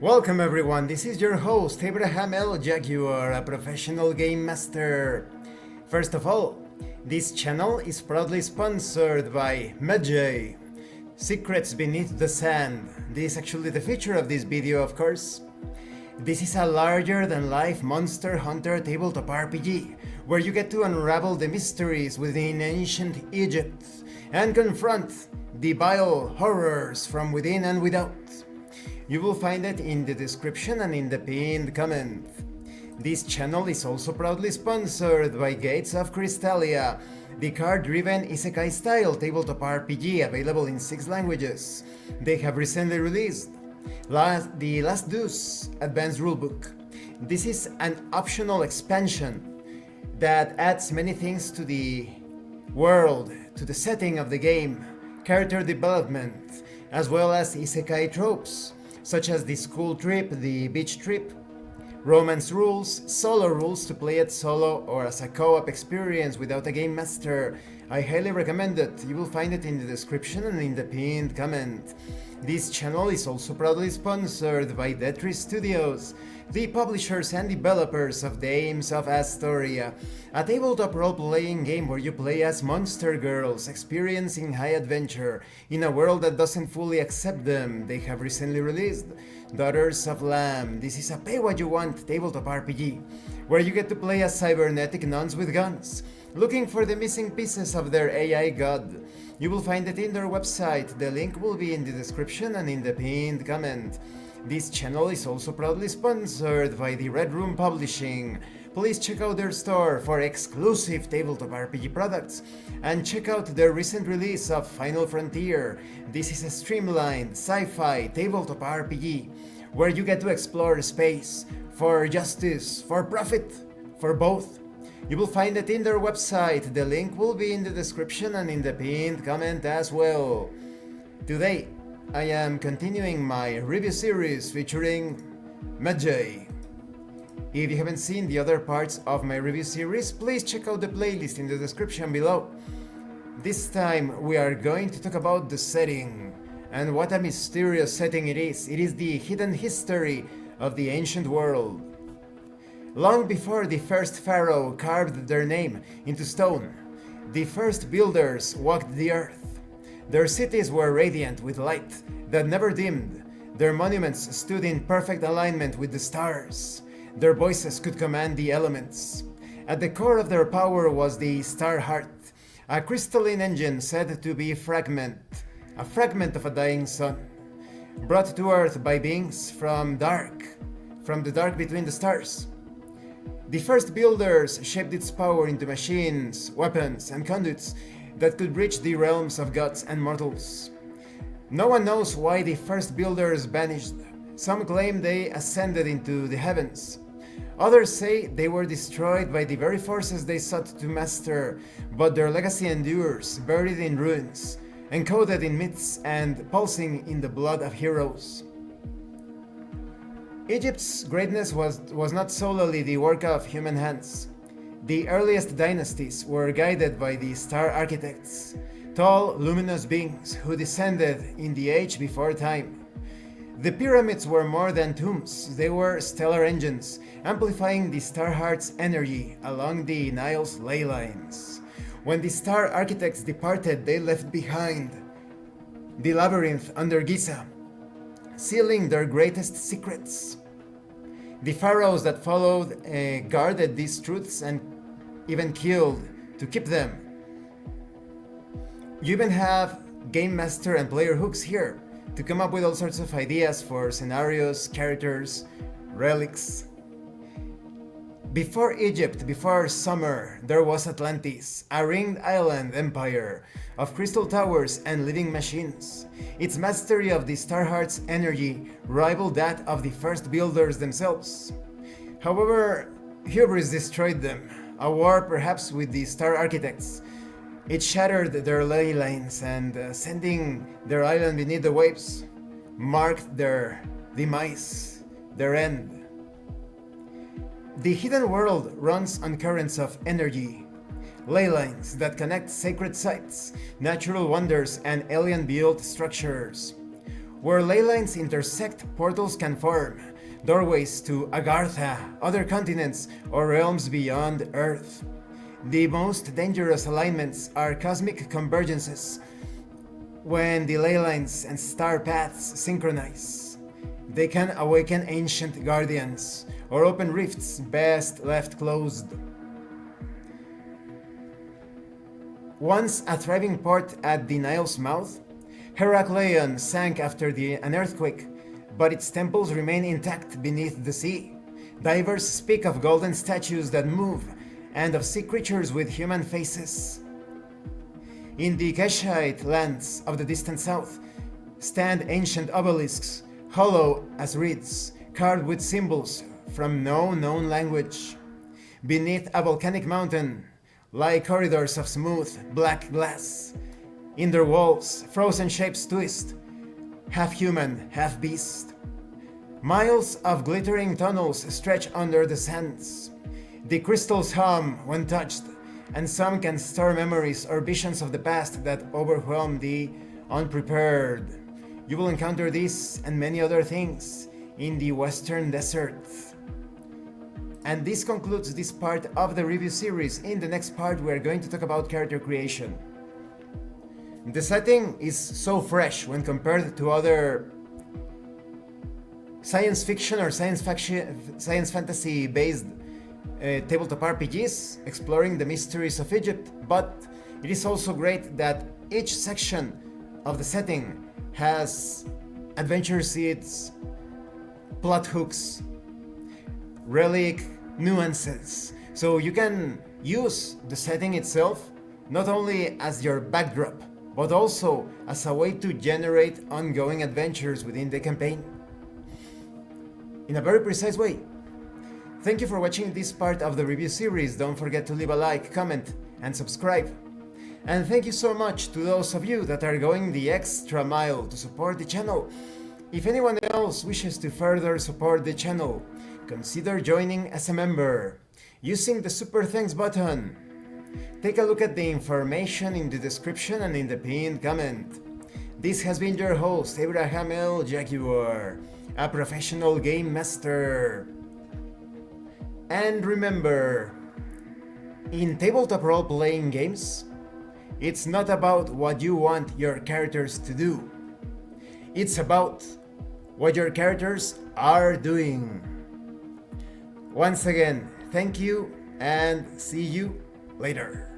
Welcome everyone, this is your host Abraham L. Jaguar, a professional game master. First of all, this channel is proudly sponsored by Medjay, Secrets Beneath the Sand. This is actually the feature of this video, of course. This is a larger-than-life Monster Hunter tabletop RPG, where you get to unravel the mysteries within ancient Egypt and confront the vile horrors from within and without. You will find it in the description and in the pinned comment. This channel is also proudly sponsored by Gates of Krystalia, the card-driven isekai-style tabletop RPG available in 6 languages. They have recently released the Last Deux advanced rulebook. This is an optional expansion that adds many things to the world, to the setting of the game, character development, as well as isekai tropes, such as the school trip, the beach trip, romance rules, solo rules to play it solo or as a co-op experience without a game master. I highly recommend it. You will find it in the description and in the pinned comment. This channel is also proudly sponsored by pt2 Studios, the publishers and developers of Dames of Asstoria, a tabletop role-playing game where you play as monster girls experiencing high adventure in a world that doesn't fully accept them. They have recently released Daughters of Lamb. This is a pay-what-you-want tabletop RPG, where you get to play as cybernetic nuns with guns, looking for the missing pieces of their AI god. You will find it in their website. The link will be in the description and in the pinned comment. This channel is also proudly sponsored by the Red Room Publishing. Please check out their store for exclusive tabletop RPG products and check out their recent release of Final Frontier. This is a streamlined sci-fi tabletop RPG where you get to explore space for justice, for profit, for both. You will find it in their website. The link will be in the description and in the pinned comment as well. Today, I am continuing my review series featuring Medjay. If you haven't seen the other parts of my review series, please check out the playlist in the description below. This time we are going to talk about the setting, and what a mysterious setting it is. It is the hidden history of the ancient world. Long before the first pharaoh carved their name into stone, the first builders walked the earth. Their cities were radiant with light that never dimmed. Their monuments stood in perfect alignment with the stars. Their voices could command the elements. At the core of their power was the Star Heart, a crystalline engine said to be a fragment of a dying sun, brought to Earth by beings from the dark between the stars. The first builders shaped its power into machines, weapons, and conduits that could reach the realms of gods and mortals. No one knows why the first builders vanished. Some claim they ascended into the heavens. Others say they were destroyed by the very forces they sought to master, but their legacy endures, buried in ruins, encoded in myths and pulsing in the blood of heroes. Egypt's greatness was not solely the work of human hands. The earliest dynasties were guided by the star architects, tall, luminous beings who descended in the age before time. The pyramids were more than tombs. They were stellar engines, amplifying the Star Heart's energy along the Nile's ley lines. When the star architects departed, they left behind the labyrinth under Giza, sealing their greatest secrets. The pharaohs that followed guarded these truths and even killed to keep them. You even have game master and player hooks here to come up with all sorts of ideas for scenarios, characters, relics. Before Egypt, before Summer, there was Atlantis, a ringed island empire of crystal towers and living machines. Its mastery of the Star Heart's energy rivaled that of the first builders themselves. However, hubris destroyed them. A war perhaps with the Star Architects. It shattered their ley lines and sending their island beneath the waves marked their demise, their end. The hidden world runs on currents of energy, ley lines that connect sacred sites, natural wonders, and alien-built structures. Where ley lines intersect, portals can form, doorways to Agartha, other continents, or realms beyond Earth. The most dangerous alignments are cosmic convergences, when the ley lines and star paths synchronize. They can awaken ancient guardians, or open rifts best left closed. Once a thriving port at the Nile's mouth, Herakleion sank after an earthquake, but its temples remain intact beneath the sea. Divers speak of golden statues that move, and of sea creatures with human faces. In the Keshite lands of the distant south stand ancient obelisks, hollow as reeds, carved with symbols from no known language. Beneath a volcanic mountain lie corridors of smooth, black glass. In their walls, frozen shapes twist, half human, half beast. Miles of glittering tunnels stretch under the sands. The crystals hum when touched, and some can store memories or visions of the past that overwhelm the unprepared. You will encounter this and many other things in the Western Desert. And this concludes this part of the review series. In the next part, we are going to talk about character creation. The setting is so fresh when compared to other science fiction or science fantasy based tabletop RPGs exploring the mysteries of Egypt, but it is also great that each section of the setting has adventure seeds, plot hooks, relic nuances, so you can use the setting itself not only as your backdrop, but also as a way to generate ongoing adventures within the campaign in a very precise way. Thank you for watching this part of the review series. Don't forget to leave a like, comment, and subscribe. And thank you so much to those of you that are going the extra mile to support the channel. If anyone else wishes to further support the channel, consider joining as a member using the Super Thanks button. Take a look at the information in the description and in the pinned comment. This has been your host, Abraham L. Jaguar, a professional game master. And remember, in tabletop role-playing games, it's not about what you want your characters to do. It's about what your characters are doing. Once again, thank you and see you later.